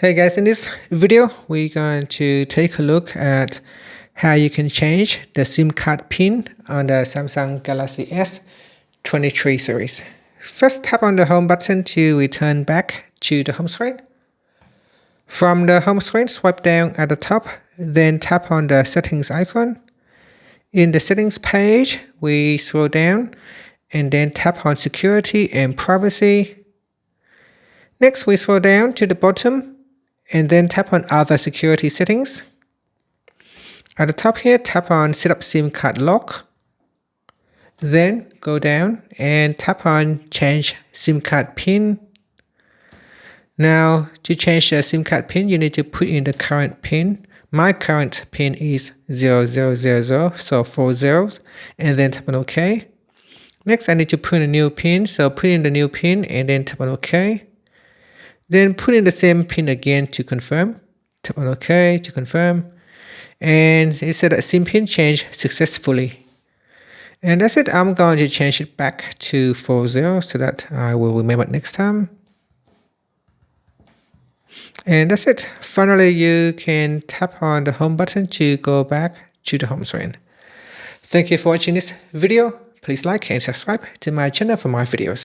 Hey guys, in this video, we're going to take a look at how you can change the SIM card pin on the Samsung Galaxy S23 series. First, tap on the home button to return back to the home screen. From the home screen, swipe down at the top, then tap on the settings icon. In the settings page, we scroll down and then tap on security and privacy. Next, we scroll down to the bottom and then tap on other security settings. At the top here, tap on set up SIM card lock. Then go down and tap on change SIM card pin. Now to change the SIM card pin, you need to put in the current pin. My current pin is 0000, so 4 zeros, and then tap on OK. Next, I need to put in a new pin, so put in the new pin and then tap on OK. Then put in the same pin again to confirm. Tap on OK to confirm. And it said that SIM pin changed successfully. And that's it. I'm going to change it back to 40 so that I will remember it next time. And that's it. Finally, you can tap on the home button to go back to the home screen. Thank you for watching this video. Please like and subscribe to my channel for more videos.